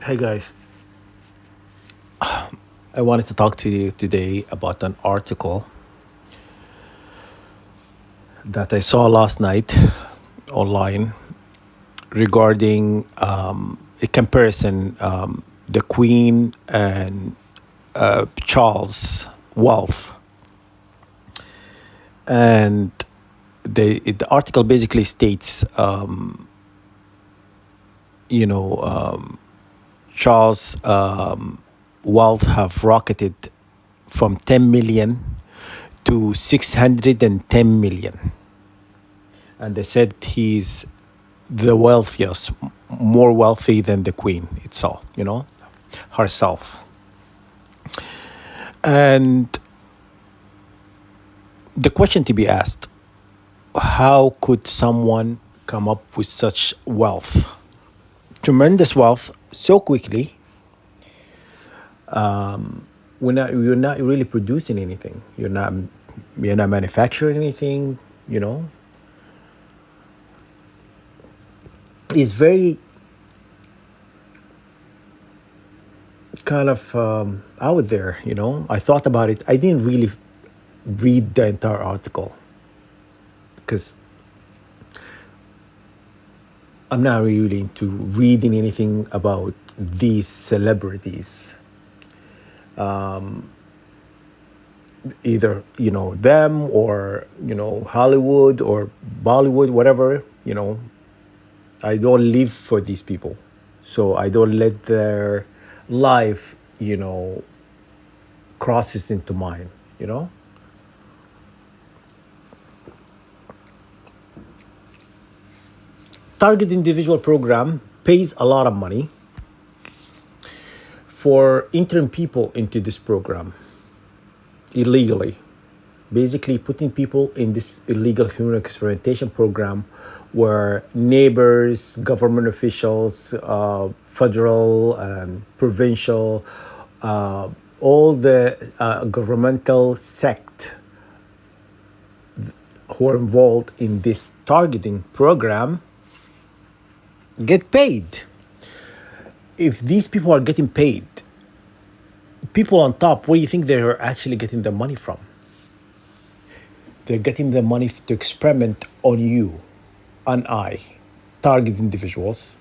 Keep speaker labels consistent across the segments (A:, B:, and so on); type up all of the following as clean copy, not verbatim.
A: Hey guys, I wanted to talk to you today about an article that I saw last night online regarding a comparison the Queen and Charles' wealth, and the article basically states, you know, Charles' wealth have rocketed from 10 million to 610 million. And they said he's the wealthiest, more wealthy than the queen itself, herself. And the question to be asked, how could someone come up with such wealth, tremendous wealth, so quickly? You're not really producing anything. You're not manufacturing anything. You know, it's very kind of out there. I thought about it. I didn't really read the entire article because I'm not really into reading anything about these celebrities, either them or Hollywood or Bollywood, whatever. I don't live for these people, so I don't let their life crosses into mine. You know, Target Individual Program pays a lot of money for entering people into this program illegally, basically putting people in this illegal human experimentation program where neighbors, government officials, federal, provincial, all the governmental sect who are involved in this targeting program get paid. If these people are getting paid, people on top, where do you think they're actually getting the money from? They're getting the money to experiment on you, on I, target individuals,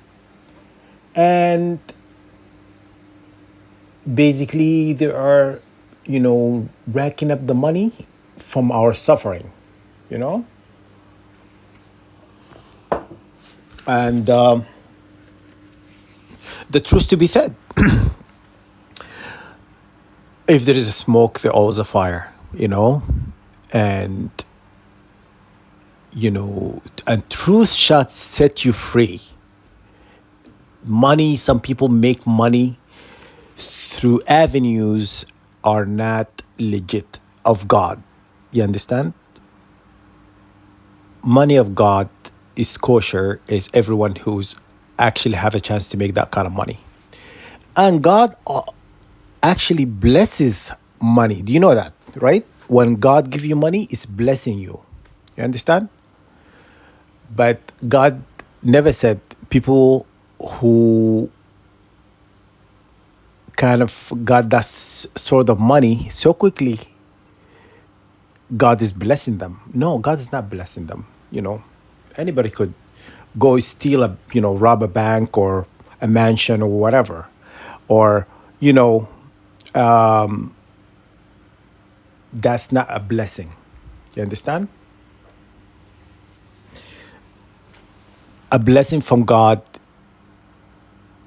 A: and basically they are, racking up the money from our suffering, you know. And the truth to be said, if there is a smoke, there's always a fire, and and truth shall set you free. Money, some people make money through avenues are not legit of God. You understand? Money of God is kosher, is everyone who's actually have a chance to make that kind of money. And God actually blesses money. Do you know that, right? When God give you money, it's blessing you. You understand? But God never said people who kind of got that sort of money so quickly, God is blessing them. No, God is not blessing them. Anybody could go steal rob a bank or a mansion or whatever, or you know, that's not a blessing. You understand? A blessing from God,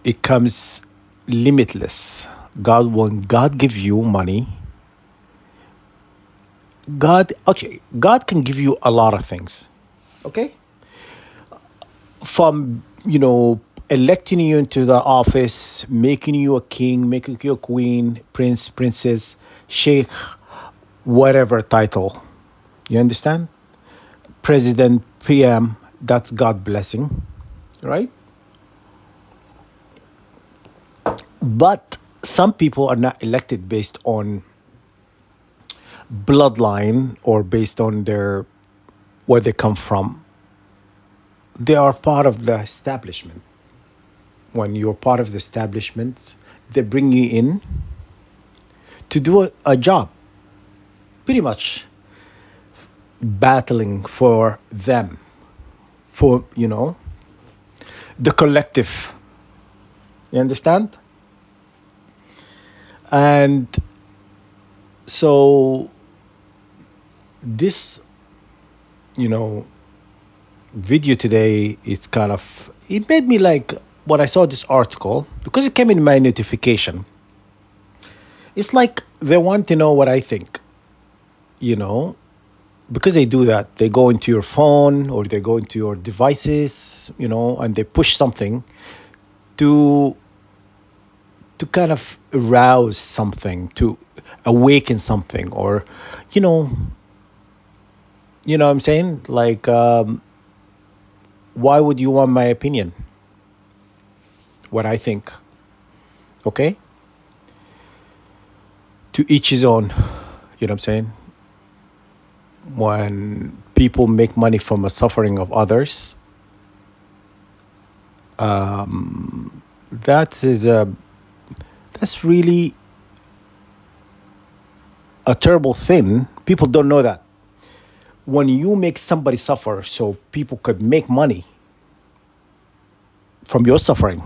A: it comes limitless. When God give you money, God can give you a lot of things. Okay, from electing you into the office, making you a king, making you a queen, prince, princess, sheikh, whatever title. You understand? President, PM, that's God blessing, right? But some people are not elected based on bloodline or based on their where they come from. They are part of the establishment. when you're part of the establishment, they bring you in to do a job, pretty much battling for them, for, the collective. You understand? And so this, you know, video today, it's kind of, it made me like, when I saw this article, because it came in my notification, it's like they want to know what I think, you know, because they do that. They go into your phone or they go into your devices, and they push something to kind of arouse something, to awaken something, or, you know, what I'm saying? Like, why would you want my opinion? What I think? Okay? To each his own. You know what I'm saying? When people make money from the suffering of others, that is that's really a terrible thing. People don't know that. When you make somebody suffer so people could make money from your suffering,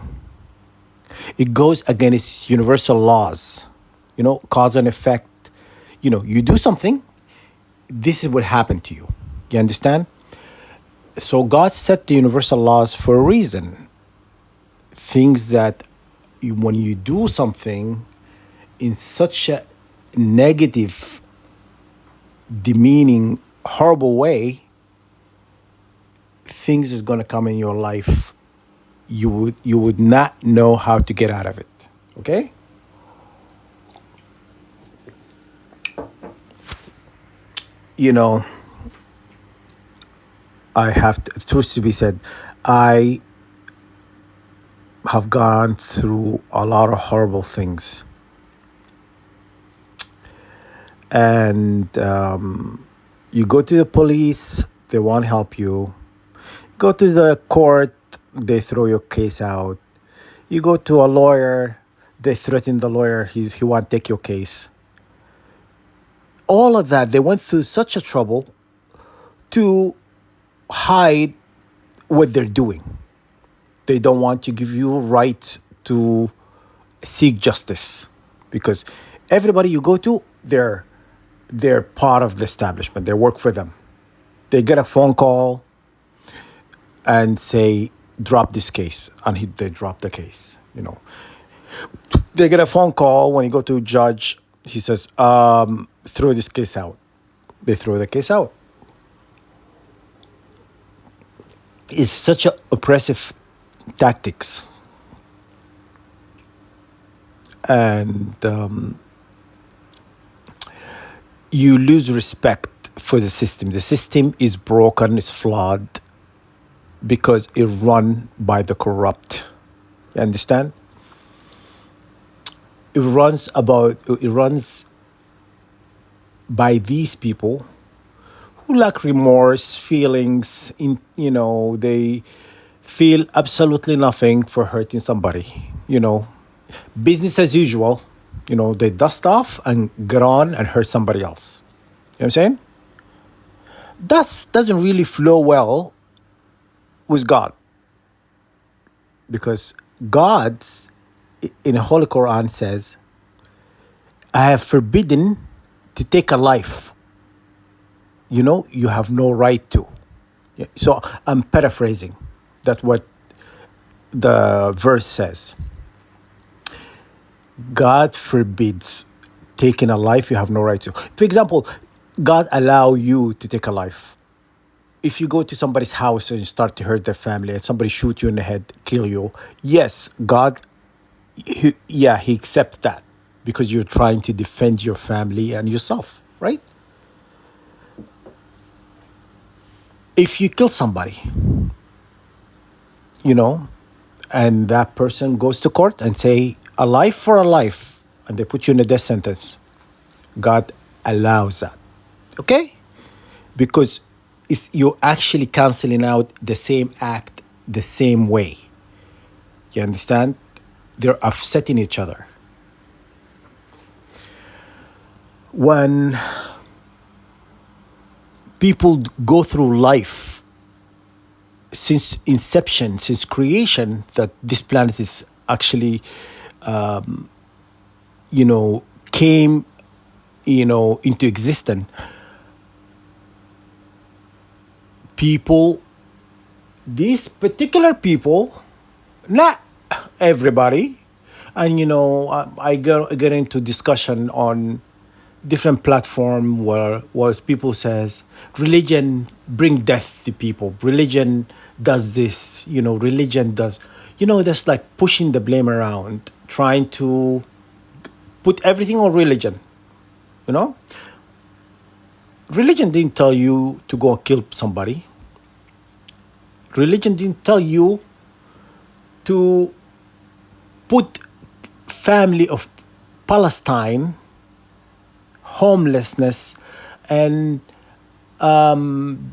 A: it goes against universal laws, cause and effect. You do something, this is what happened to you. You understand? So God set the universal laws for a reason. Things that when you do something in such a negative, demeaning, horrible way, things is going to come in your life you would not know how to get out of it. Okay? You know, I have to, truth to be said, I have gone through a lot of horrible things. And you go to the police, they won't help you. Go to the court, they throw your case out. You go to a lawyer, they threaten the lawyer, he won't take your case. All of that, they went through such a trouble to hide what they're doing. They don't want to give you right to seek justice, because everybody you go to, they're part of the establishment. They work for them. They get a phone call and say, drop this case, and they drop the case. They get a phone call when you go to a judge. He says, throw this case out. They throw the case out. It's such a oppressive tactics. And you lose respect for the system. The system is broken, it's flawed, because it run by the corrupt. You understand? It runs by these people who lack remorse, feelings, they feel absolutely nothing for hurting somebody. Business as usual. They dust off and get on and hurt somebody else. You know what I'm saying? That doesn't really flow well with God. Because God, in the Holy Quran, says, I have forbidden to take a life. You have no right to. Yeah, so I'm paraphrasing. That's what the verse says. God forbids taking a life you have no right to. For example, God allow you to take a life. If you go to somebody's house and you start to hurt their family and somebody shoot you in the head, kill you, yes, God, he accepts that because you're trying to defend your family and yourself, right? If you kill somebody, and that person goes to court and say, a life for a life, and they put you in a death sentence, God allows that. Okay? Because you're actually canceling out the same act the same way. You understand? They're offsetting each other. When people go through life since inception, since creation, that this planet is actually, came, into existence, people, these particular people, not everybody, and I get into discussion on different platform where people says religion bring death to people, religion does this, religion does, that's like pushing the blame around, trying to put everything on religion. you know Religion didn't tell you to go kill somebody. Religion didn't tell you to put family of Palestine homelessness and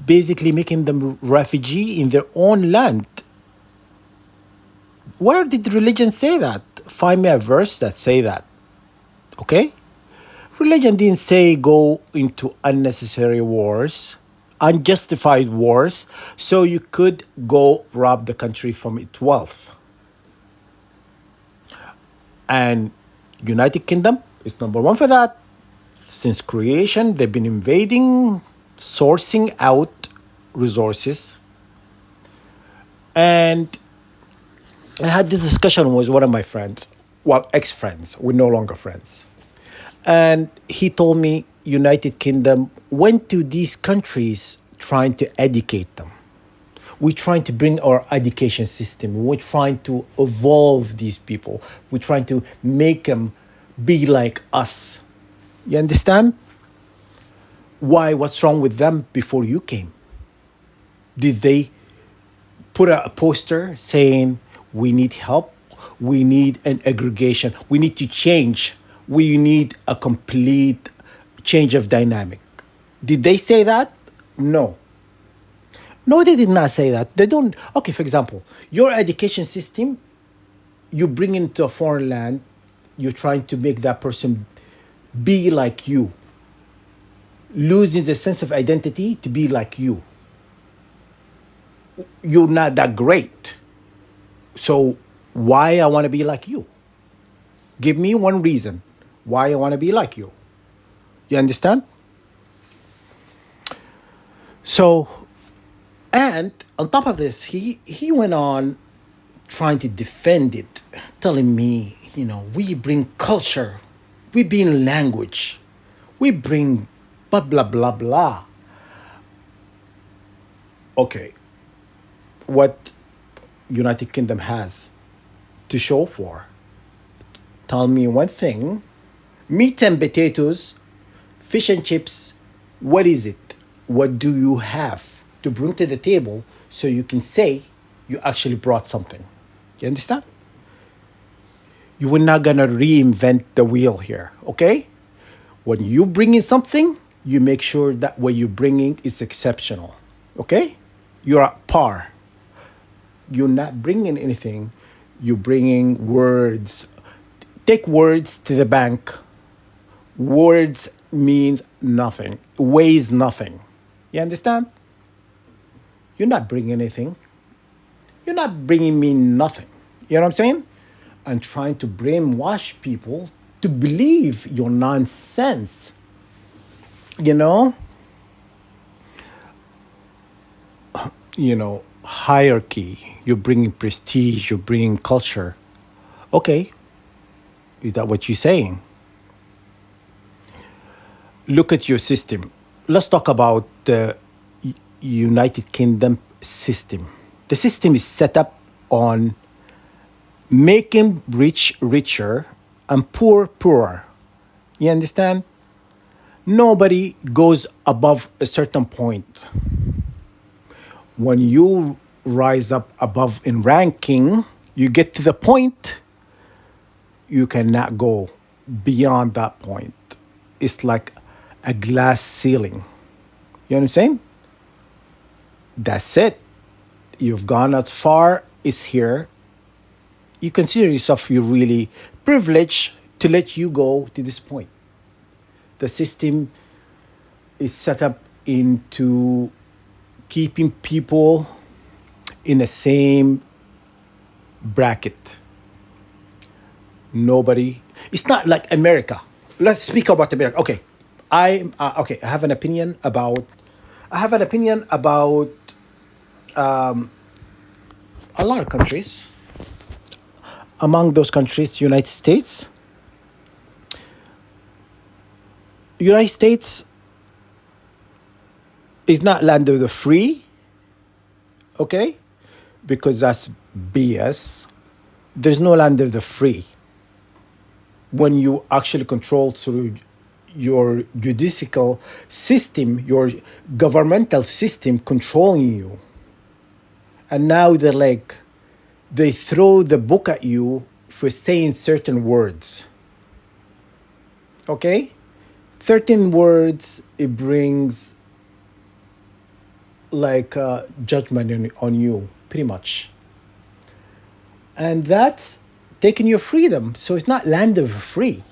A: basically making them refugee in their own land. Where did religion say that? Find me a verse that say that. Okay? Religion didn't say go into unnecessary wars, unjustified wars, so you could go rob the country from its wealth. And United Kingdom is number one for that. Since creation, they've been invading, sourcing out resources. And I had this discussion with one of my friends, well, ex-friends. We're no longer friends. And he told me United Kingdom went to these countries trying to educate them. We're trying to bring our education system. We're trying to evolve these people. We're trying to make them be like us. You understand? Why? What's wrong with them before you came? Did they put a poster saying, we need help, we need an aggregation, we need to change, we need a complete change of dynamic? Did they say that? No. No, they did not say that. They don't. Okay, for example, your education system, you bring into a foreign land, you're trying to make that person be like you, losing the sense of identity to be like you. You're not that great. So why I want to be like you? Give me one reason why I want to be like you. You understand? So, and on top of this, he went on trying to defend it, telling me, we bring culture, we bring language, we bring blah blah blah blah. Okay, what United Kingdom has to show for? Tell me one thing. Meat and potatoes, fish and chips, what is it? What do you have to bring to the table so you can say you actually brought something? You understand? You were not gonna reinvent the wheel here, okay? When you bring in something, you make sure that what you're bringing is exceptional, okay? You're at par. You're not bringing anything. You're bringing words. Take words to the bank. Words means nothing, weighs nothing. You understand? You're not bringing anything. You're not bringing me nothing. You know what I'm saying? And trying to brainwash people to believe your nonsense. You know? Hierarchy. You're bringing prestige. You're bringing culture. Okay. Is that what you're saying? Look at your system. Let's talk about the United Kingdom system. The system is set up on making rich richer and poor poorer. You understand? Nobody goes above a certain point. When you rise up above in ranking, you get to the point, you cannot go beyond that point. It's like a glass ceiling. You know what I'm saying? That's it. You've gone as far as here. you consider yourself you're really privileged to let you go to this point. The system is set up into keeping people in the same bracket. Nobody. It's not like America. Let's speak about America. Okay, okay. I have an opinion about. I have an opinion about a lot of countries. Among those countries, United States. United States is not land of the free. Okay, because that's BS. There's no land of the free when you actually control through your judicial system, your governmental system controlling you. And now they're like, they throw the book at you for saying certain words. Okay? 13 words, it brings like judgment on you, pretty much. And that's taking your freedom. So it's not land of free.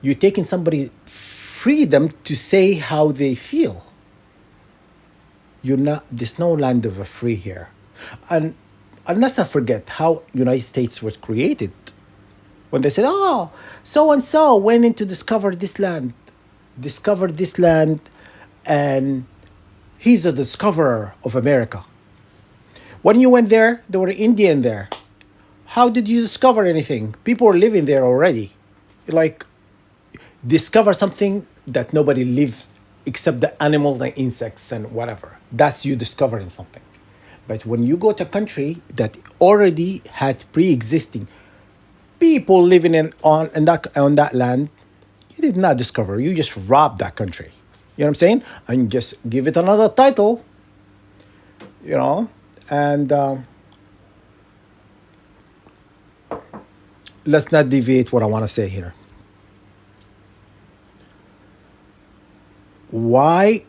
A: You're taking somebody's freedom to say how they feel. You're not. There's no land of free here. And let's not forget how United States was created. When they said, "Oh, so and so went in to discovered this land, and he's a discoverer of America." When you went there were Indian there. How did you discover anything? People were living there already. Like, discover something that nobody lives except the animals and insects and whatever. That's you discovering something. But when you go to a country that already had pre-existing people living on that land, you did not discover. You just robbed that country. You know what I'm saying? And just give it another title. You know, and let's not deviate what I want to say here. Why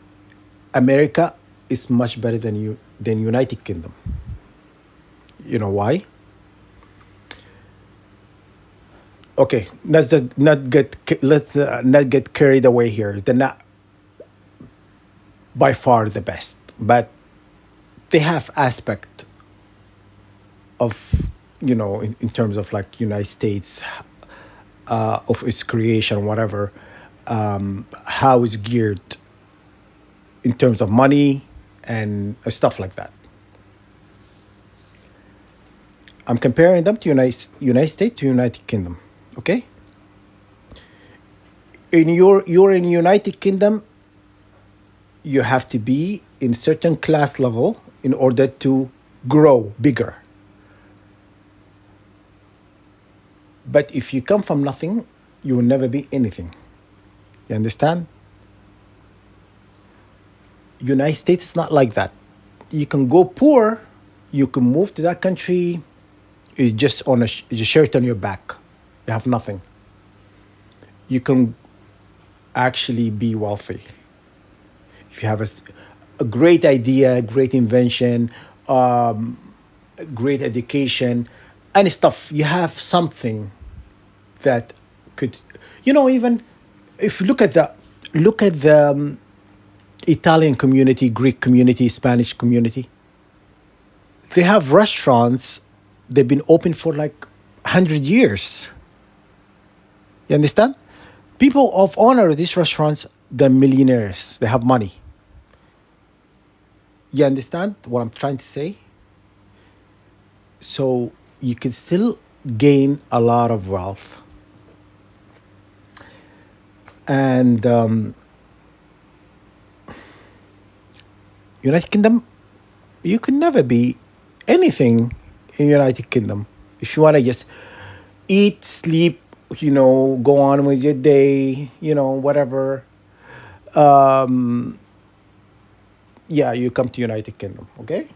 A: America is much better than United Kingdom? You know why? Okay, let's not get carried away here. They're not by far the best, but they have aspect of, in terms of like United States, of its creation, whatever, how it's geared in terms of money and stuff like that. I'm comparing them to United States to United Kingdom. Okay. You're in United Kingdom. You have to be in certain class level in order to grow bigger. But if you come from nothing, you will never be anything. You understand? United States is not like that. You can go poor, you can move to that country, it's just on a shirt on your back. You have nothing. You can actually be wealthy. If you have a great idea, great invention, great education, and stuff, you have something that could, even if you look at the Italian community, Greek community, Spanish community, they have restaurants. They've been open for like 100 years. You understand? People of honor at these restaurants, they're millionaires. They have money. You understand what I'm trying to say? So you can still gain a lot of wealth. And United Kingdom, you can never be anything in United Kingdom. If you want to just eat, sleep, go on with your day, whatever. Yeah, you come to United Kingdom, okay?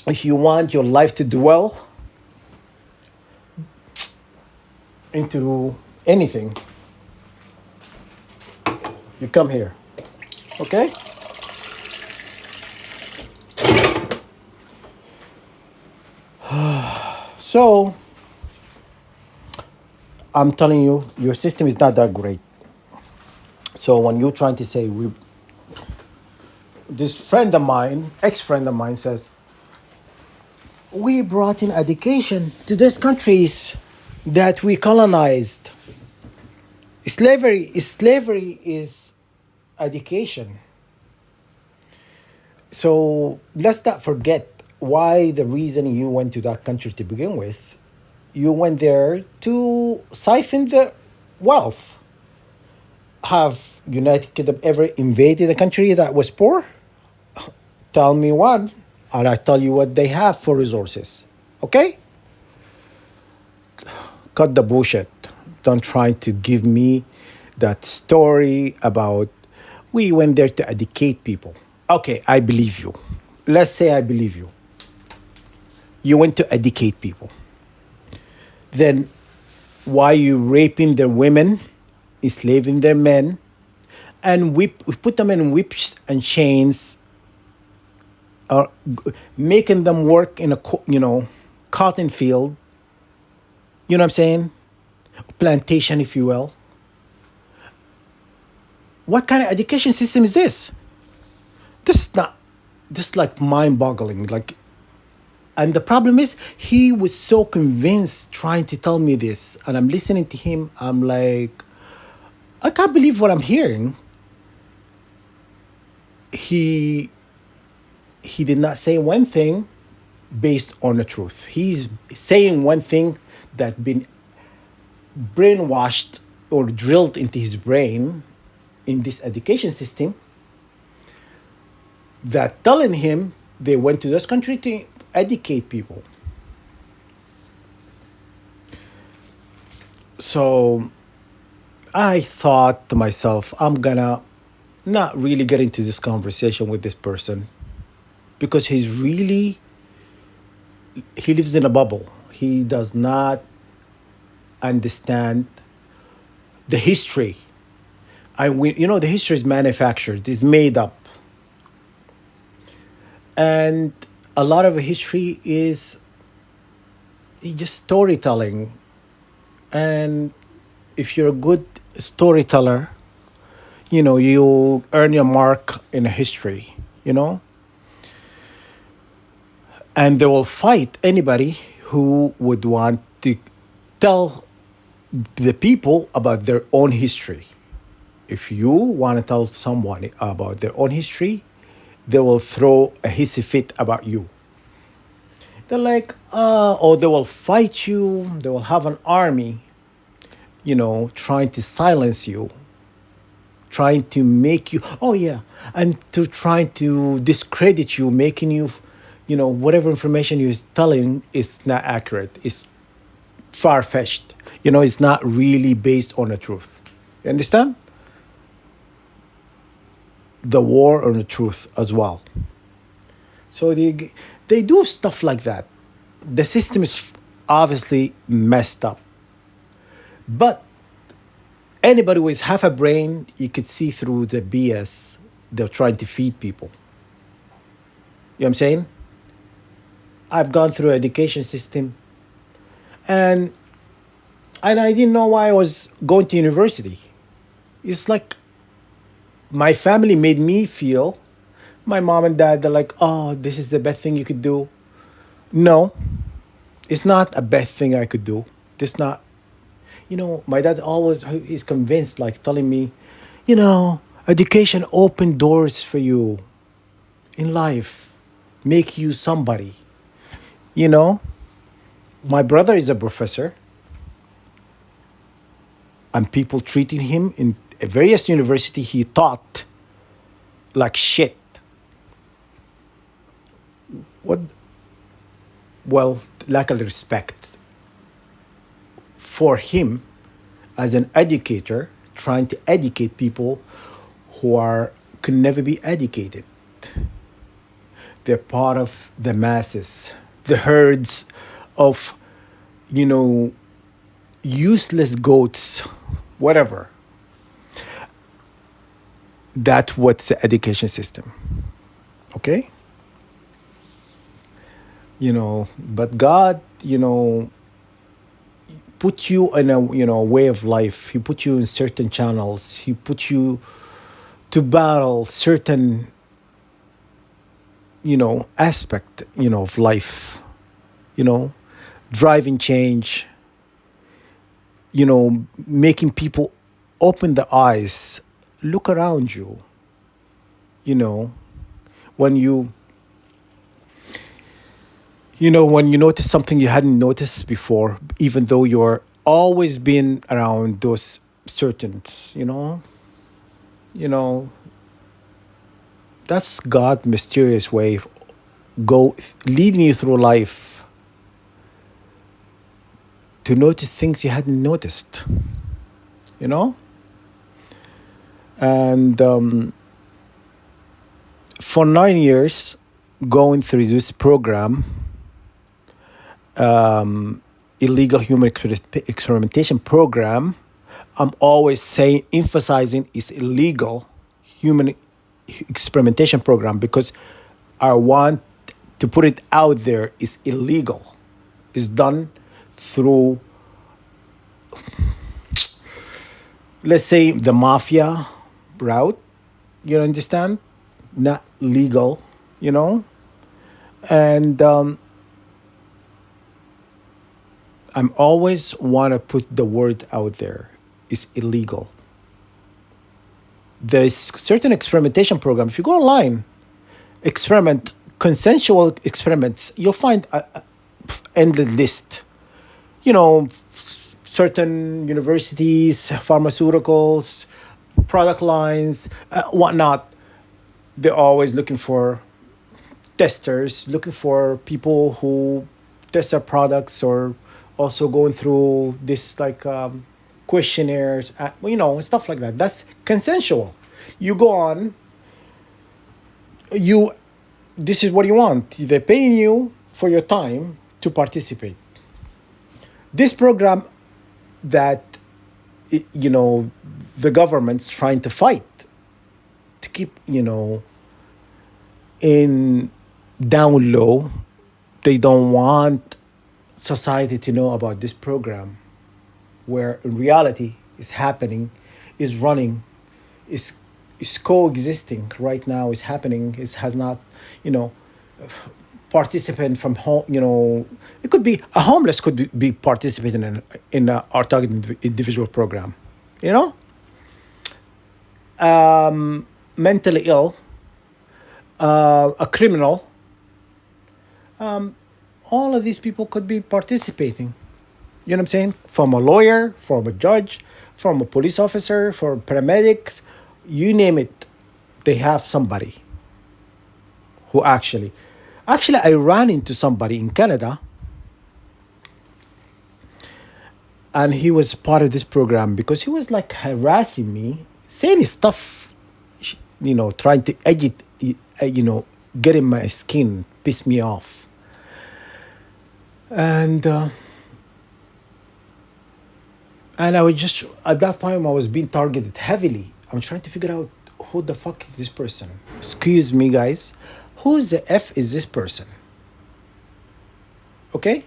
A: If you want your life to dwell into anything, you come here, okay? So I'm telling you, your system is not that great. So when you're trying to say this friend of mine, ex-friend of mine says, we brought in education to these countries that we colonized. Slavery is education. So let's not forget why the reason you went to that country to begin with. You went there to siphon the wealth. Have United Kingdom ever invaded a country that was poor? Tell me one, and I tell you what they have for resources. Okay? Cut the bullshit. Don't try to give me that story about we went there to educate people. Okay, I believe you. Let's say I believe you. You went to educate people. Then why you raping their women, enslaving their men, and put them in whips and chains, or making them work in a cotton field. You know what I'm saying? Plantation, if you will. What kind of education system is this? This is not. This is like mind-boggling. Like, and the problem is, he was so convinced trying to tell me this, and I'm listening to him. I'm like, I can't believe what I'm hearing. He did not say one thing based on the truth. He's saying one thing that been brainwashed or drilled into his brain in this education system that telling him they went to this country to educate people. So I thought to myself, I'm gonna not really get into this conversation with this person because he lives in a bubble. He does not understand the history. The history is manufactured, is made up, and a lot of history is just storytelling. And if you're a good storyteller, you earn your mark in history. You know, and they will fight anybody who would want to tell the people about their own history. If you want to tell someone about their own history, they will throw a hissy fit about you. They're like, or they will fight you. They will have an army, trying to silence you, trying to make you, oh yeah, and to trying to discredit you, making you, whatever information you're telling is not accurate. It's far fetched. It's not really based on the truth. You understand? The war on the truth as well. So they do stuff like that. The system is obviously messed up. But anybody with half a brain, you could see through the BS they're trying to feed people. You know what I'm saying? I've gone through education system and I didn't know why I was going to university. It's like my family made me feel, my mom and dad, they're like, oh, this is the best thing you could do. No, it's not a best thing I could do. It's not. My dad always is convinced, like telling me, education open doors for you in life, make you somebody. You know, my brother is a professor, and people treating him in various university he taught like shit. What? Well, lack of respect for him as an educator trying to educate people who are could never be educated. They're part of the masses, the herds of, you know, useless goats, whatever. That's what's the education system. Okay? But God, put you in a way of life. He put you in certain channels. He put you to battle certain aspect of life, you know driving change, making people open their eyes, look around you, you know when when you notice something you hadn't noticed before, even though you're always been around those certain, you know that's God mysterious way of go leading you through life to notice things you hadn't noticed, you know and for 9 years going through this program, illegal human experimentation program, I'm always saying, emphasizing is illegal human experimentation program, because I want to put it out there. Is illegal. It's done through, let's say, the mafia route. You understand? Not legal, and I'm always want to put the word out there. It's illegal. There's certain experimentation program. If you go online, experiment consensual experiments, you'll find a endless list. You know, certain universities, pharmaceuticals, product lines, whatnot. They're always looking for testers, looking for people who test their products, or also going through this like questionnaires, stuff like that. That's consensual. You go on, you this is what you want. They're paying you for your time to participate. This program that the government's trying to fight to keep in down low. They don't want society to know about this program, where in reality is happening, is running, is coexisting right now, is happening. It has not, you know, participant from home. It could be a homeless could be participating in our targeted individual program. You know, mentally ill, a criminal. All of these people could be participating. You know what I'm saying? From a lawyer, from a judge, from a police officer, from paramedics, you name it, they have somebody who actually I ran into somebody in Canada, and he was part of this program because he was like harassing me, saying stuff, trying to edge it, get in my skin, piss me off. And I was just, at that time, I was being targeted heavily. I'm trying to figure out who the fuck is this person. Excuse me, guys. Who the F is this person? Okay?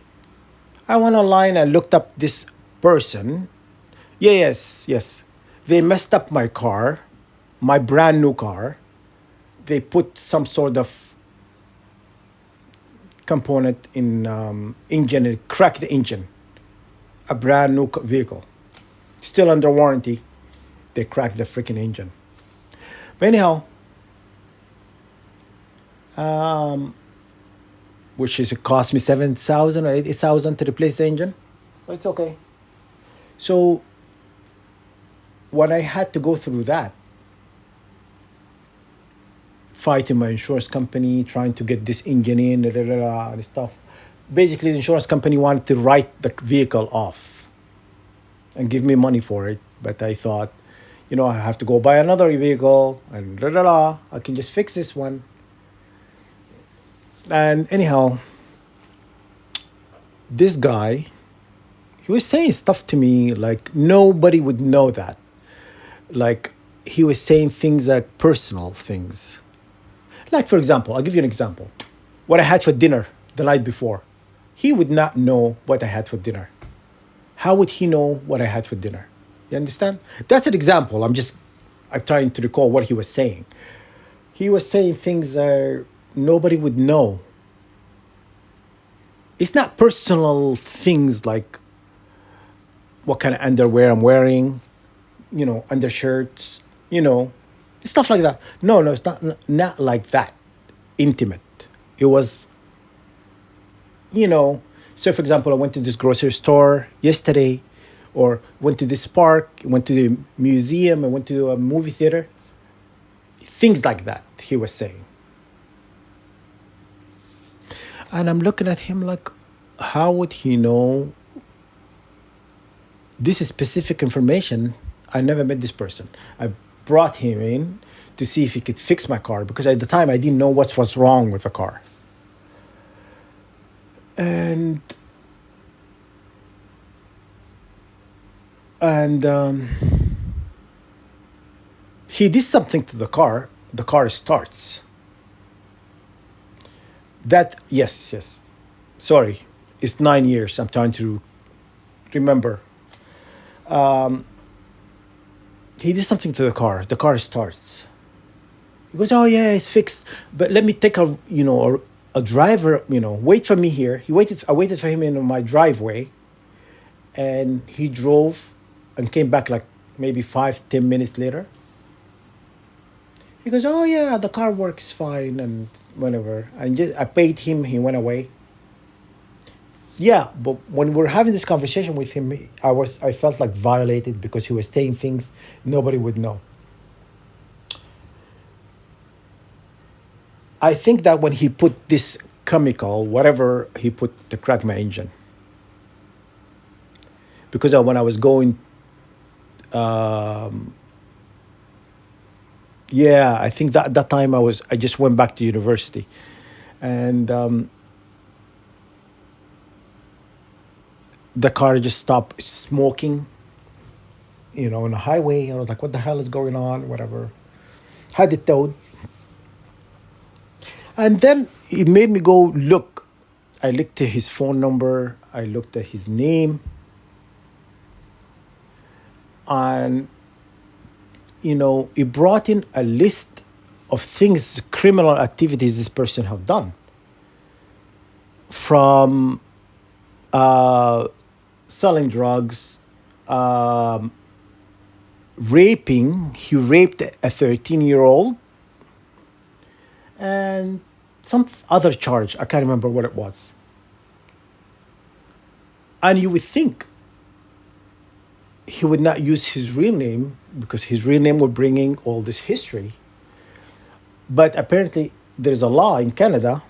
A: I went online and looked up this person. Yeah, yes. They messed up my car, my brand new car. They put some sort of component in engine and cracked the engine. A brand new vehicle. Still under warranty. They cracked the freaking engine. But anyhow, which is it cost me 7,000 or 8,000 to replace the engine. But it's okay. So when I had to go through that, fighting my insurance company, trying to get this engine in, and stuff. Basically, the insurance company wanted to write the vehicle off and give me money for it. But I thought, I have to go buy another vehicle and I can just fix this one. And anyhow, this guy, he was saying stuff to me like nobody would know that. Like he was saying things personal things. Like, for example, I'll give you an example. What I had for dinner the night before, he would not know what I had for dinner. How would he know what I had for dinner? You understand? That's an example. I'm trying to recall what he was saying. He was saying things that nobody would know. It's not personal things like what kind of underwear I'm wearing, undershirts, you know, stuff like that. No, no, it's not like that intimate. It was, you know, so for example, I went to this grocery store yesterday, or went to this park, went to the museum, I went to a movie theater. Things like that, he was saying. And I'm looking at him like, how would he know this is specific information? I never met this person. I brought him in to see if he could fix my car because at the time I didn't know what was wrong with the car. And and he did something to the car. The car starts. That yes, yes. Sorry, it's 9 years. I'm trying to remember. He did something to the car. The car starts. He goes, "Oh yeah, it's fixed." But let me take a driver. Wait for me here. He waited. I waited for him in my driveway, and he drove, and came back like maybe 5, 10 minutes later. He goes, "Oh yeah, the car works fine and whatever." And I paid him. He went away. Yeah, but when we were having this conversation with him, I felt like violated because he was saying things nobody would know. I think that when he put this chemical, whatever he put to crack my engine, because when I was going, yeah, I think that time I just went back to university, and the car just stopped smoking, on the highway. I was like, what the hell is going on? Whatever. Had it towed. And then it made me go look. I looked at his phone number. I looked at his name. And, it brought in a list of things, criminal activities this person have done. From selling drugs, raping. He raped a 13-year-old, and some other charge. I can't remember what it was. And you would think he would not use his real name because his real name would bring in all this history. But apparently, there's a law in Canada.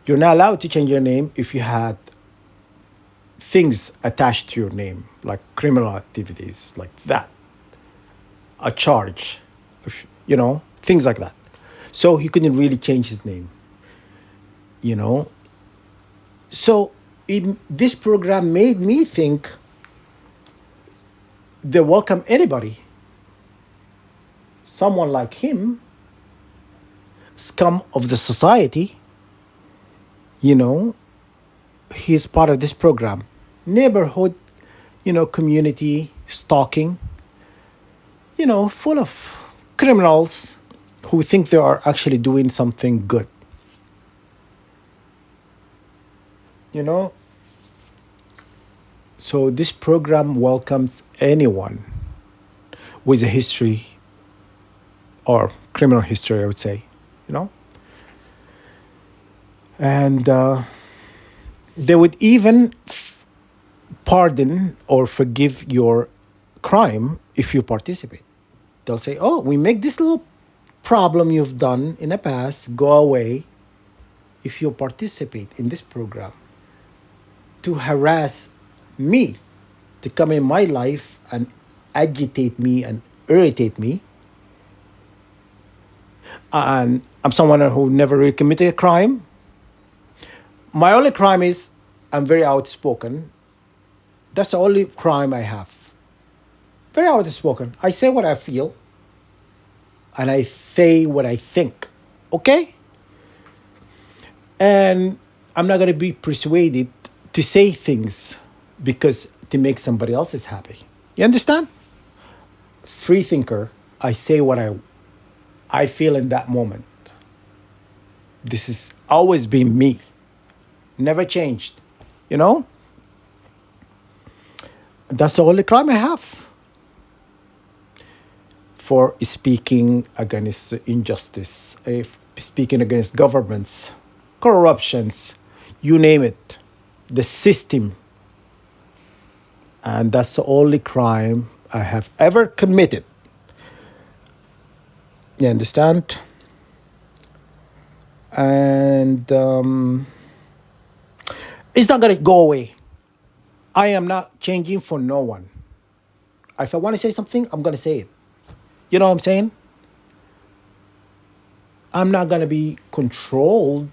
A: You're not allowed to change your name if you had things attached to your name, like criminal activities, like that, a charge, things like that. So he couldn't really change his name, you know. So this program made me think they welcome anybody, someone like him, scum of the society, he's part of this program. Neighborhood, community stalking, full of criminals who think they are actually doing something good. You know, so this program welcomes anyone with a history or criminal history, I would say, you know, and they would even pardon or forgive your crime if you participate. They'll say, "Oh, we make this little problem you've done in the past go away if you participate in this program to harass me, to come in my life and agitate me and irritate me. And I'm someone who never really committed a crime. My only crime is I'm very outspoken. That's the only crime I have. Very outspoken. I say what I feel and I say what I think. Okay? And I'm not going to be persuaded to say things because to make somebody else's happy. You understand? Free thinker. I say what I feel in that moment. This has always been me. Never changed. You know? That's the only crime I have for speaking against injustice, speaking against governments, corruptions, you name it, the system. And that's the only crime I have ever committed. You understand? And it's not going to go away. I am not changing for no one. If I want to say something, I'm going to say it. You know what I'm saying? I'm not going to be controlled,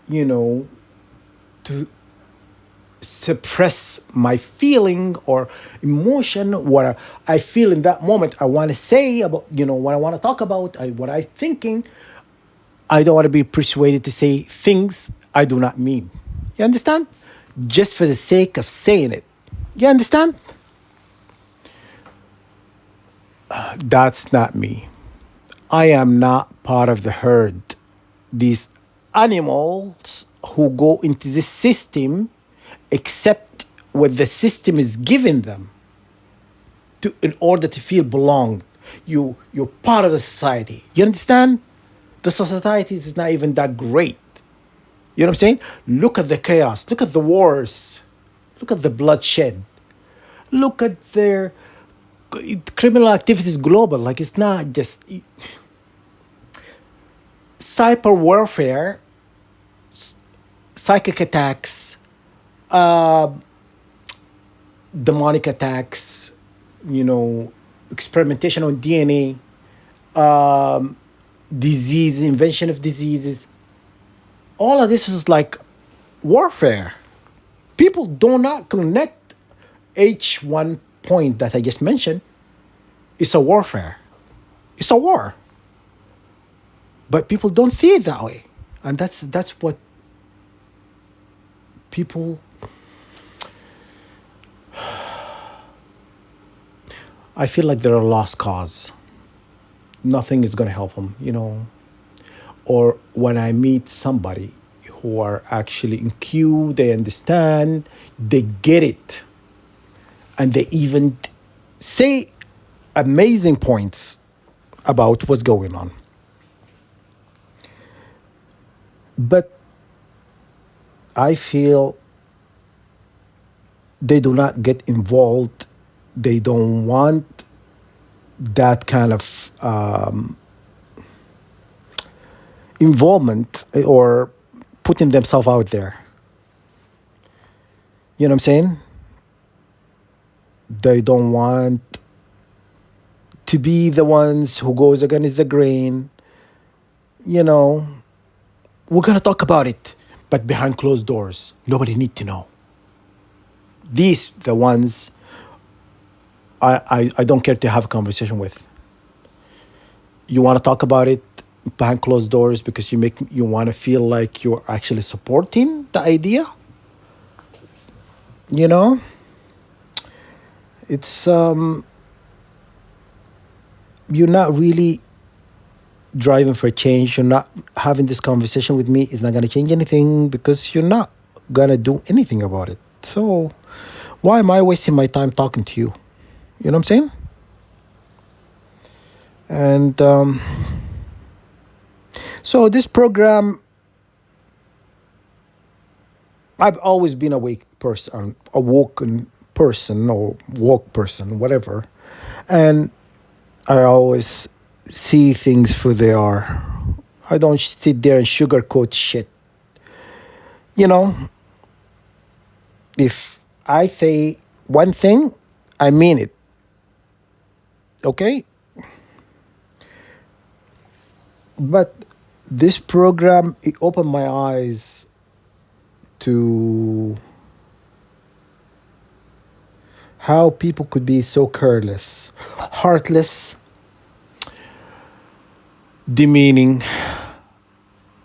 A: you know, to suppress my feeling or emotion, what I feel in that moment. I want to say about, what I want to talk about, what I'm thinking. I don't want to be persuaded to say things I do not mean. You understand? Just for the sake of saying it. You understand? That's not me. I am not part of the herd. These animals who go into this system accept what the system is giving them in order to feel belonged. You're part of the society. You understand? The society is not even that great. You know what I'm saying? Look at the chaos. Look at the wars. Look at the bloodshed. Look at their criminal activities global. Like it's not just cyber warfare, psychic attacks, demonic attacks, experimentation on DNA, disease, invention of diseases. All of this is like warfare. People do not connect H1 point that I just mentioned. It's a warfare. It's a war. But people don't see it that way. And that's what people, I feel like they're a lost cause. Nothing is going to help them. Or when I meet somebody who are actually in queue, they understand, they get it. And they even say amazing points about what's going on. But I feel they do not get involved. They don't want that kind of involvement or putting themselves out there. You know what I'm saying? They don't want to be the ones who goes against the grain. We're going to talk about it, but behind closed doors. Nobody need to know. These the ones I don't care to have a conversation with. You want to talk about it behind closed doors because you want to feel like you're actually supporting the idea. It's you're not really driving for change. You're not having this conversation with me. It's not going to change anything because you're not going to do anything about it. So why am I wasting my time talking to you? You know what I'm saying? And so this program, I've always been a woken person or woke person, whatever. And I always see things for they are. I don't sit there and sugarcoat shit. If I say one thing, I mean it. Okay? But this program, it opened my eyes to how people could be so careless, heartless, demeaning,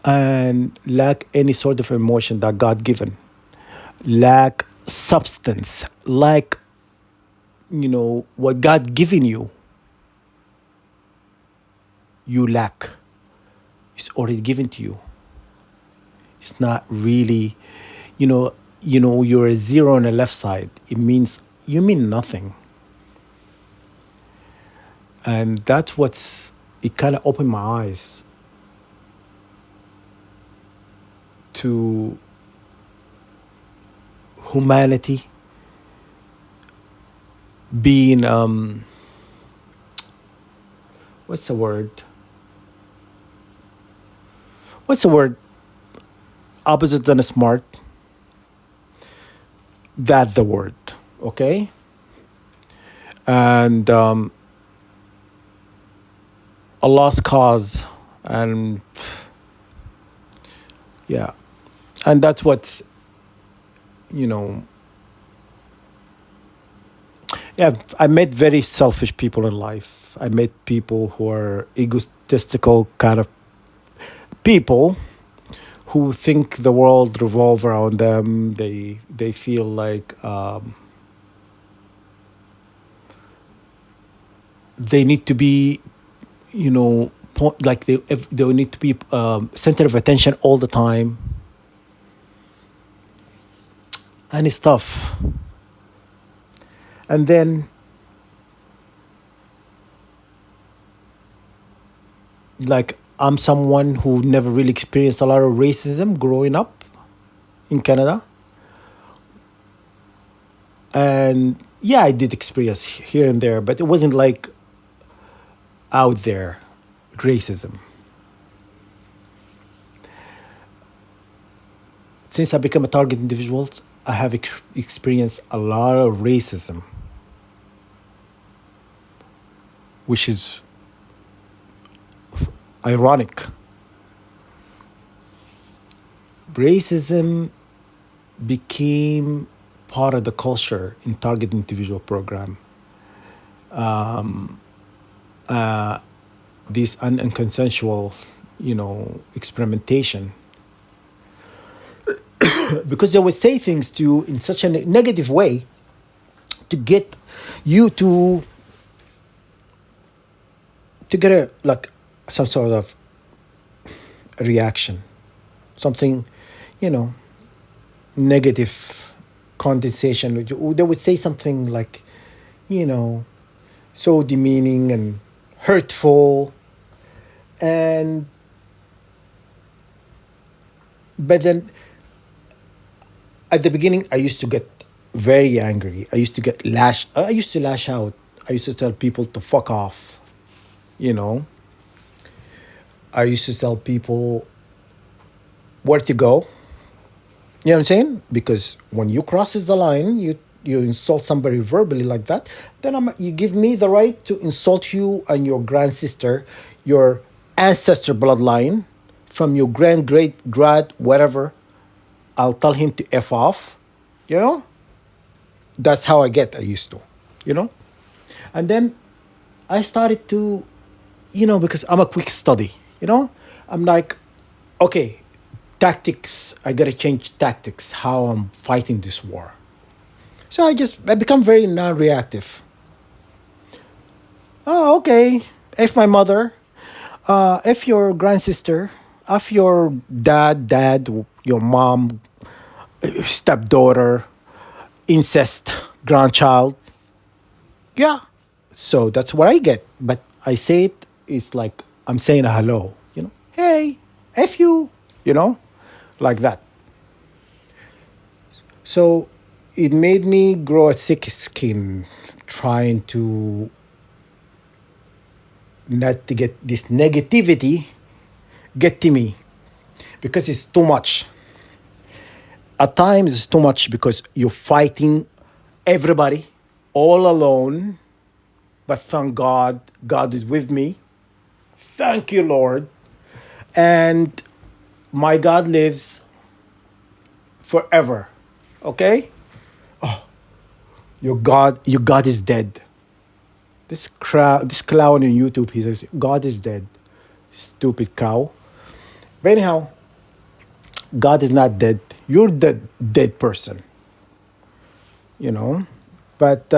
A: and lack any sort of emotion that God given, lack substance, like what God given you, you lack. It's already given to you. It's not really, you know, you're a zero on the left side. It means you mean nothing, and that's what's it kind of opened my eyes to humanity being what's the word? What's the word? Opposite than a smart. That the word, okay? And a lost cause, and yeah, and that's what's you know yeah. I met very selfish people in life. I met people who are egotistical kind of people who think the world revolves around them. They feel like they need to be, like they need to be center of attention all the time, and it's tough. And then, like, I'm someone who never really experienced a lot of racism growing up in Canada. And yeah, I did experience here and there, but it wasn't like out there racism. Since I become a target individual, I have experienced a lot of racism, which is ironic. Racism became part of the culture in target individual program. This unconsensual, experimentation, because they would say things to you in such a negative way to get you to get a like some sort of reaction, something, you know, negative condensation. They would say something like, you know, so demeaning and hurtful, and but then at the beginning I used to get very angry. I used to lash out. I used to tell people to fuck off, you know. I used to tell people where to go. You know what I'm saying? Because when you crosses the line, you insult somebody verbally like that, then you give me the right to insult you and your grand sister, your ancestor bloodline, from your grand great grad whatever. I'll tell him to f off. You know, that's how I used to, you know, and then I started to, because I'm a quick study, I'm like, okay, tactics. I gotta change tactics. How I'm fighting this war. So I become very non-reactive. Oh, okay. If my mother, if your grand sister, if your dad, your mom, stepdaughter, incest grandchild, yeah. So that's what I get. But I say it. It's like I'm saying a hello. Hey, f you. You know, like that. So it made me grow a thick skin, trying to not to get this negativity get to me, because it's too much. At times it's too much because you're fighting everybody all alone. But thank God, God is with me. Thank you, Lord. And my God lives forever. Okay? Your God is dead. This clown on YouTube, he says, God is dead. Stupid cow. But anyhow, God is not dead. You're the dead person, you know. But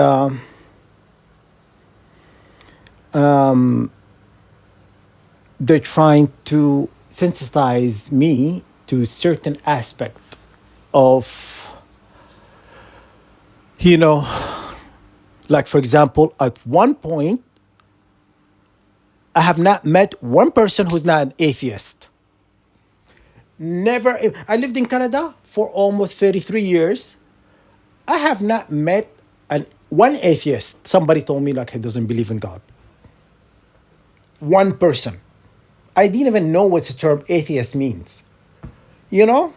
A: they're trying to sensitize me to certain aspect of, you know, like for example, at one point, I have not met one person who's not an atheist. Never. I lived in Canada for almost 33 years. I have not met one atheist. Somebody told me like he doesn't believe in God. One person. I didn't even know what the term atheist means. You know?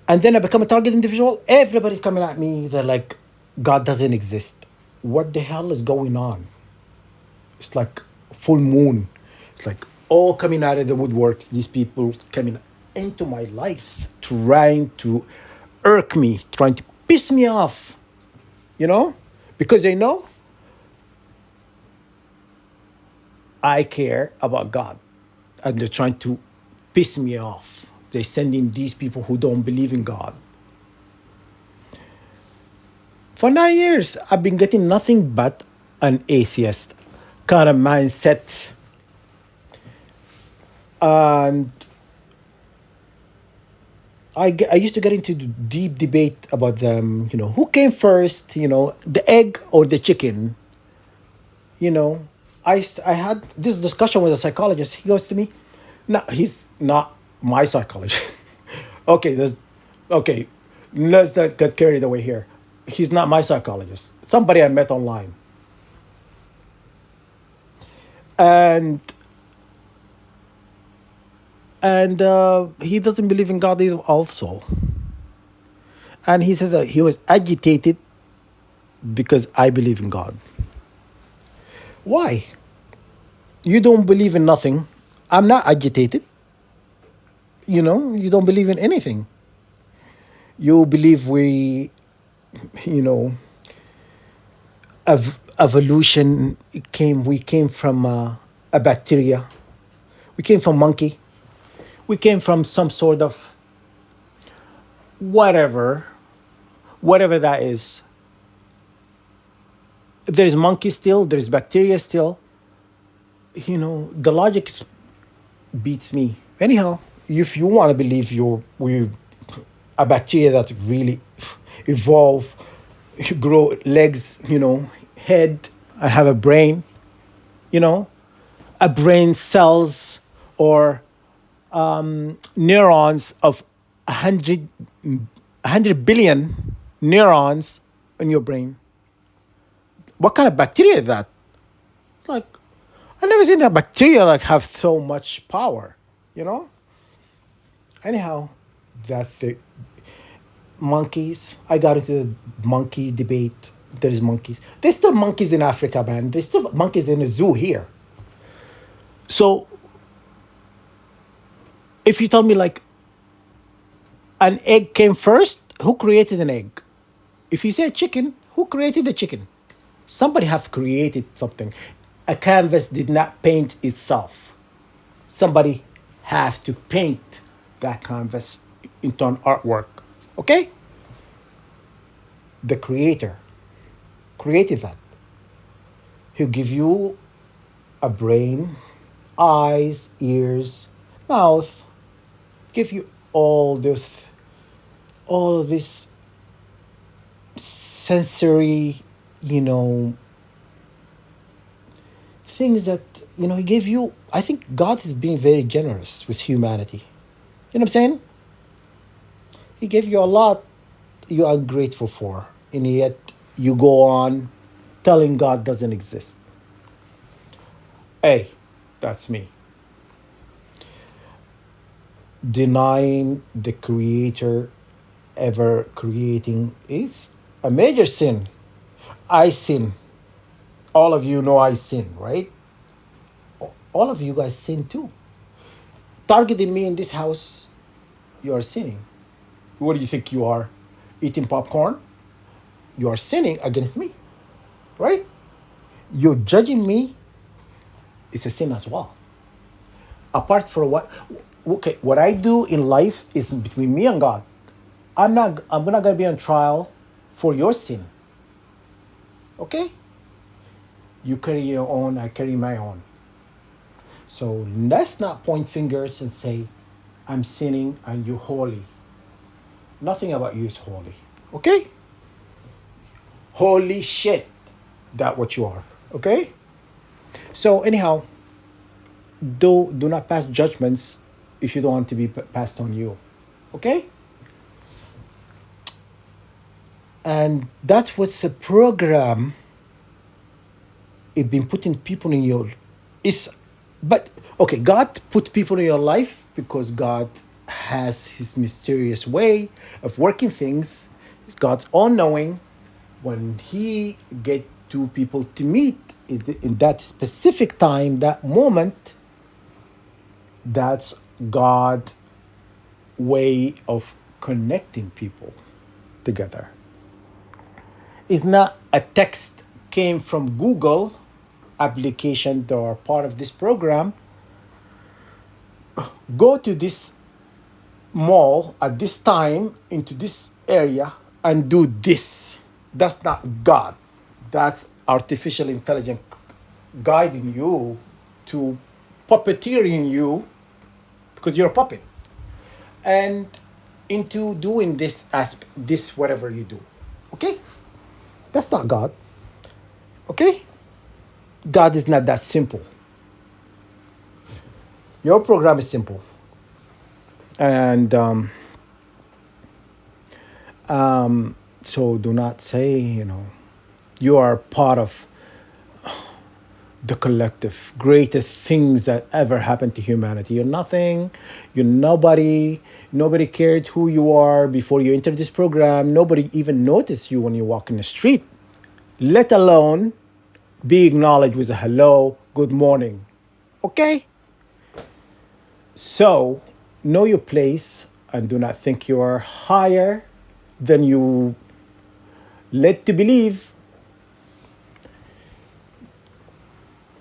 A: And then I become a target individual. Everybody's coming at me. They're like, God doesn't exist. What the hell is going on? It's like full moon. It's like all coming out of the woodworks. These people coming into my life, trying to irk me, trying to piss me off, you know? Because they know I care about God. And they're trying to piss me off. They send in these people who don't believe in God. For 9 years, I've been getting nothing but an atheist kind of mindset. And I used to get into deep debate about them, you know, who came first, you know, the egg or the chicken, you know. I had this discussion with a psychologist. He goes to me, no, he's not my psychologist. Okay, okay, let's not get carried away here. He's not my psychologist. Somebody I met online. And he doesn't believe in God either also. And he says that he was agitated because I believe in God. Why? You don't believe in nothing. I'm not agitated. You know, you don't believe in anything. You believe you know, evolution we came from a bacteria. We came from monkey. We came from some sort of whatever, whatever that is. There's monkey still, there's bacteria still. You know, the logic beats me. Anyhow, if you want to believe we a bacteria that really evolve, grow legs, you know, head, and have a brain, you know, a brain cells or neurons of 100 billion neurons in your brain. What kind of bacteria is that? Like, I never seen that bacteria like have so much power, you know? Anyhow, that's the monkeys. I got into the monkey debate. There is monkeys. There's still monkeys in Africa, man. There's still monkeys in the zoo here. So if you tell me like an egg came first, who created an egg? If you say a chicken, who created the chicken? Somebody have created something. A canvas did not paint itself. Somebody have to paint that canvas into an artwork. Okay? The creator created that. He'll give you a brain, eyes, ears, mouth, give you all of this sensory, you know, things that, you know, he gave you. I think God is being very generous with humanity. You know what I'm saying? He gave you a lot you are grateful for, and yet you go on telling God doesn't exist. Hey, that's me. Denying the creator ever creating is a major sin. I sin. All of you know I sin, right? All of you guys sin too. Targeting me in this house, you are sinning. What do you think you are? Eating popcorn? You are sinning against me, right? You're judging me, it's a sin as well. apart from what, okay, what I do in life is between me and God. I'm not gonna be on trial for your sin. Okay? You carry your own, I carry my own. So let's not point fingers and say, I'm sinning and you're holy. Nothing about you is holy. Okay? Holy shit. That what you are. Okay? So anyhow, do not pass judgments if you don't want to be passed on you. Okay? And that's what's a program. It been putting people in your is but okay, God put people in your life because God has his mysterious way of working things. It's God's all knowing. When he get two people to meet in that specific time, that moment, that's God way of connecting people together. It's not a text came from Google application that are part of this program. Go to this mall at this time into this area and do this. That's not God. That's artificial intelligence guiding you to puppeteering you because you're a puppet and into doing this as this whatever you do. Okay? That's not God. Okay? God is not that simple. Your program is simple. And so do not say, you are part of the collective greatest things that ever happened to humanity. You're nothing. You're nobody. Nobody cared who you are before you entered this program. Nobody even noticed you when you walk in the street, let alone be acknowledged with a hello, good morning. Okay? So, know your place and do not think you are higher than you led to believe.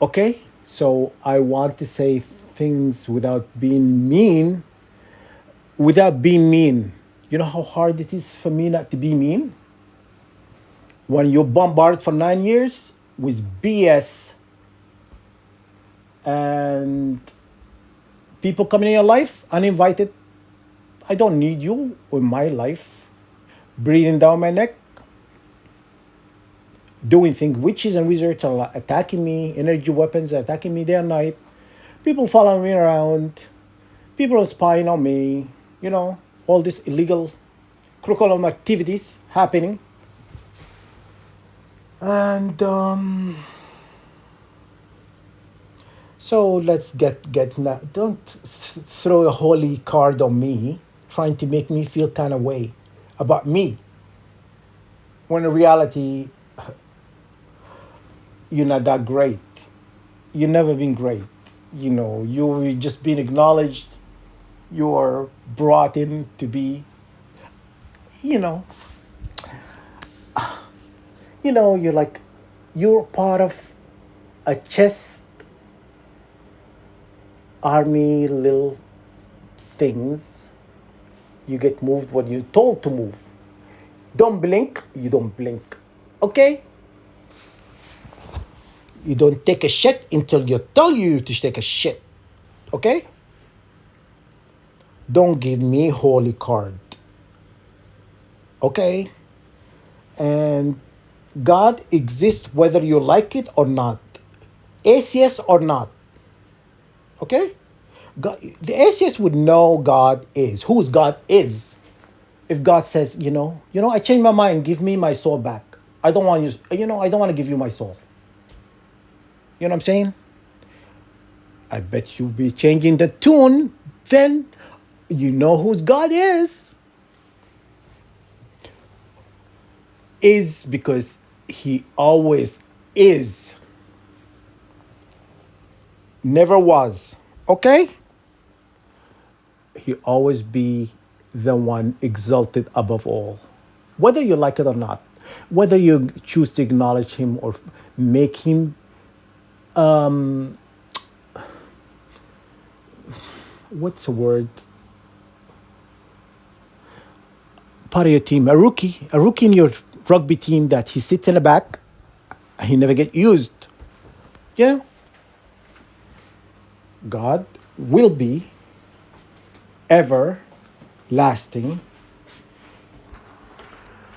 A: Okay? So, I want to say things without being mean. Without being mean. You know how hard it is for me not to be mean? When you're bombarded for 9 years with BS and people coming in your life uninvited. I don't need you in my life. Breathing down my neck, doing things. Witches and wizards are attacking me, energy weapons are attacking me day and night. People following me around. People are spying on me. All this illegal curriculum activities happening. And so let's get now. Don't throw a holy card on me, trying to make me feel kind of way about me. When in reality, you're not that great. You've never been great. You just been acknowledged. You are brought in to be, you know, you're like, you're part of a chess army little things. You get moved when you're told to move. Don't blink, you don't blink. Okay? You don't take a shit until you tell you to take a shit. Okay? Don't give me holy card. Okay? And God exists whether you like it or not. Atheist or not. Okay? God, the atheist would know God is. Whose God is. If God says, I changed my mind, give me my soul back. I don't want I don't want to give you my soul. You know what I'm saying? I bet you'll be changing the tune. Then you know whose God is. Is because he always is. Never was. Okay? He always be the one exalted above all. Whether you like it or not. Whether you choose to acknowledge him or make him what's the word? Part of your team, a rookie in your rugby team that he sits in the back, and he never get used. You know, God will be ever lasting,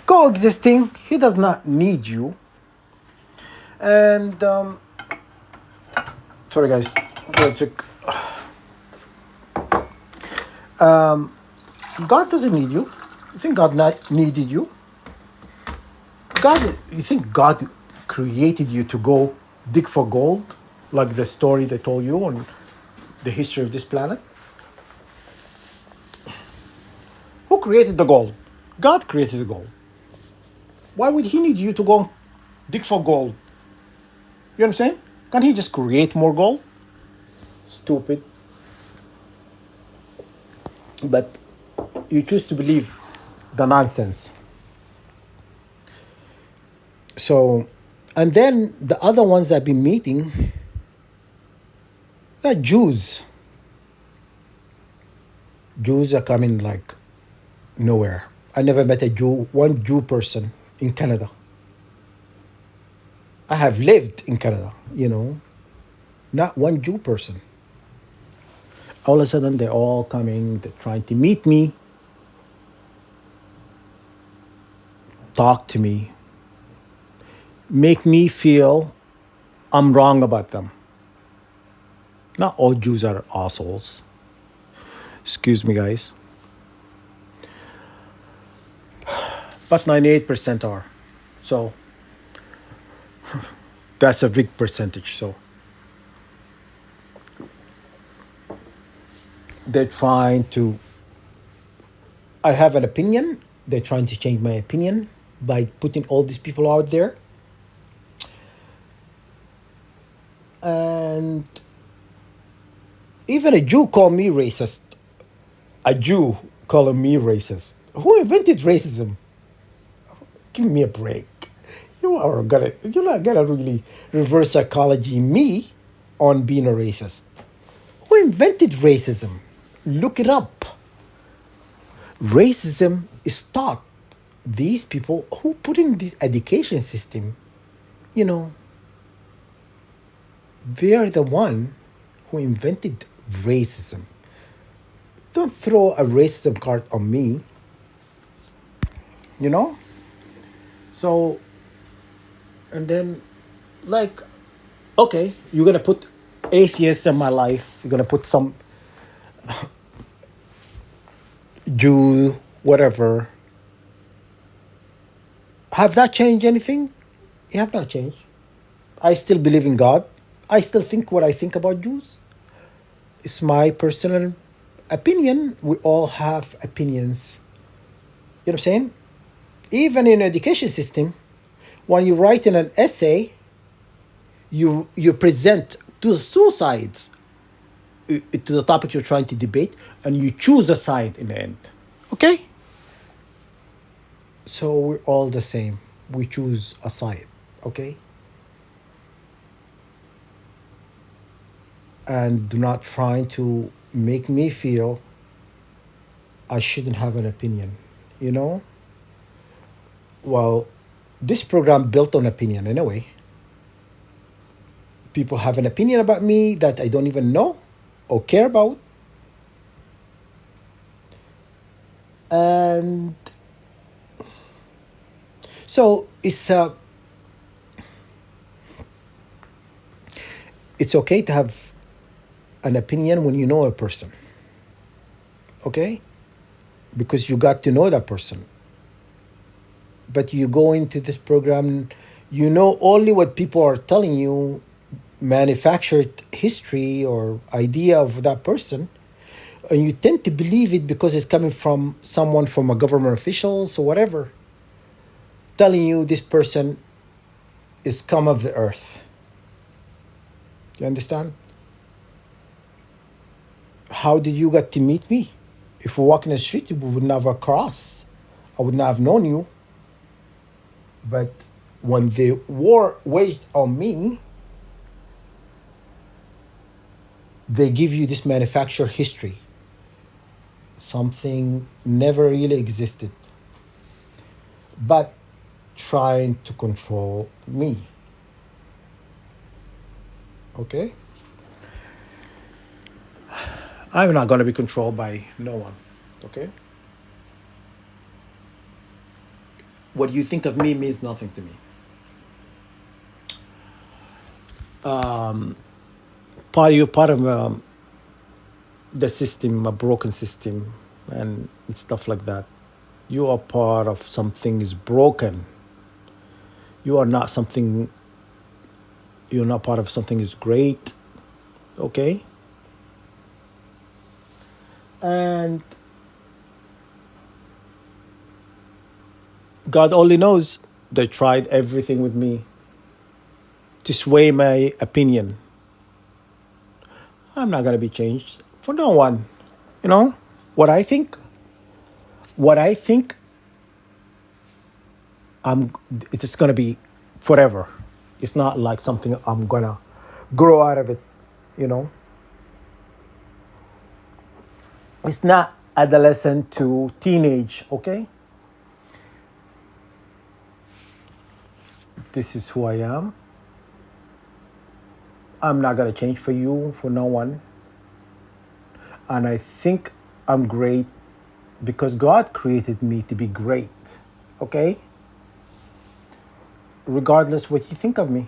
A: coexisting. He does not need you. And sorry guys, I'm gonna check. God doesn't need you. You think God not needed you? You think God created you to go dig for gold, like the story they told you on the history of this planet? Who created the gold? God created the gold. Why would he need you to go dig for gold? You know what I'm saying? Can't he just create more gold? Stupid. But you choose to believe the nonsense. So, and then the other ones I've been meeting, they're Jews. Jews are coming like nowhere. I never met one Jew person in Canada. I have lived in Canada, not one Jew person. All of a sudden, they're all coming, they're trying to meet me, talk to me, make me feel I'm wrong about them. Not all Jews are assholes. Excuse me, guys. But 98% are. So, that's a big percentage. So, they're trying to. I have an opinion. They're trying to change my opinion by putting all these people out there. And even a Jew called me racist. A Jew calling me racist. Who invented racism? Give me a break. You're not gonna really reverse psychology me on being a racist. Who invented racism? Look it up. Racism is taught. These people who put in this education system, you know, they are the one who invented racism. Don't throw a racism card on me, you know? So, and then, like, okay, you're gonna put atheists in my life, you're gonna put some Jew, whatever. Have that changed anything? You have not changed. I still believe in God. I still think what I think about Jews. It's my personal opinion. We all have opinions. You know what I'm saying? Even in education system, when you write in an essay, you present two sides to the topic you're trying to debate, and you choose a side in the end. Okay? So we're all the same. We choose a side. Okay? And do not try to make me feel I shouldn't have an opinion. You know? Well, this program built on opinion anyway. People have an opinion about me that I don't even know or care about. And so it's okay to have an opinion when you know a person. Okay? Because you got to know that person. But you go into this program, you know only what people are telling you, manufactured history or idea of that person, and you tend to believe it because it's coming from someone from a government officials or whatever, telling you this person is scum of the earth. You understand? How did you get to meet me? If we walk in the street, we would never cross. I would not have known you. But when the war waged on me, They give you this manufacturer history, something never really existed, but trying to control me. Okay? I'm not going to be controlled by no one. Okay? What you think of me means nothing to me. Part of the system, a broken system, and stuff like that. You are part of something is broken. You are not something. You're not part of something is great. Okay? And God only knows they tried everything with me to sway my opinion. I'm not going to be changed for no one. You know, what I think, what I think, I'm, it's just going to be forever. It's not like something I'm going to grow out of it, you know. It's not adolescent to teenage, okay? This is who I am. I'm not going to change for you, for no one. And I think I'm great because God created me to be great. Okay? Regardless what you think of me.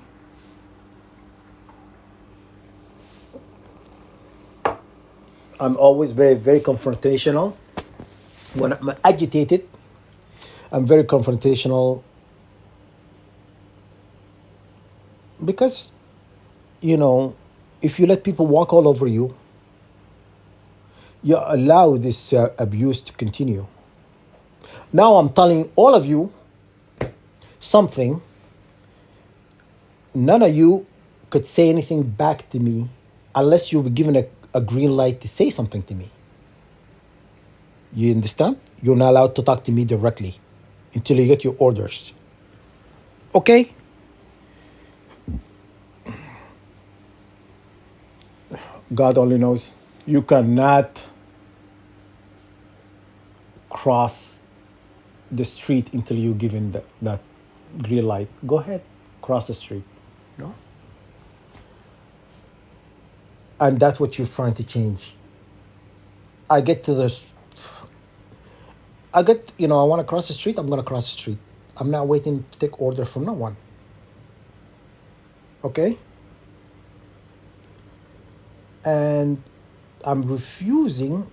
A: I'm always very, very confrontational. When I'm agitated, I'm very confrontational because, you know, if you let people walk all over you, you allow this abuse to continue. Now I'm telling all of you something. None of you could say anything back to me unless you were given a green light to say something to me. You understand? You're not allowed to talk to me directly until you get your orders. Okay? God only knows. You cannot cross the street until you're given that green light. Go ahead, cross the street. No? And that's what you're trying to change. I get to this. I want to cross the street, I'm going to cross the street. I'm not waiting to take order from no one. Okay? And I'm refusing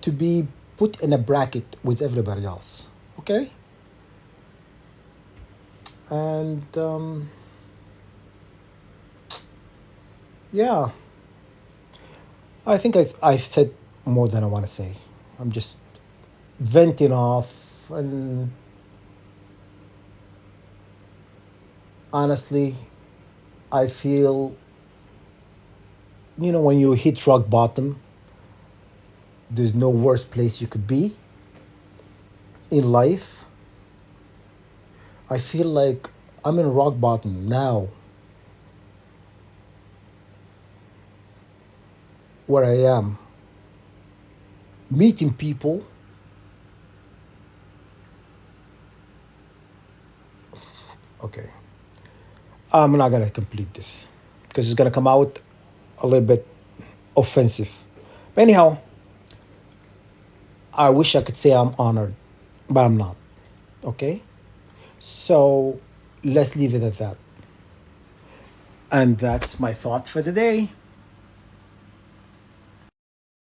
A: to be put in a bracket with everybody else. Okay? And yeah, I think I've said more than I want to say. I'm just venting off, and honestly, I feel, when you hit rock bottom, there's no worse place you could be in life. I feel like I'm in rock bottom now, where I am, meeting people. Okay, I'm not gonna complete this because it's gonna come out a little bit offensive. But anyhow, I wish I could say I'm honored, but I'm not. Okay, so let's leave it at that. And that's my thought for the day.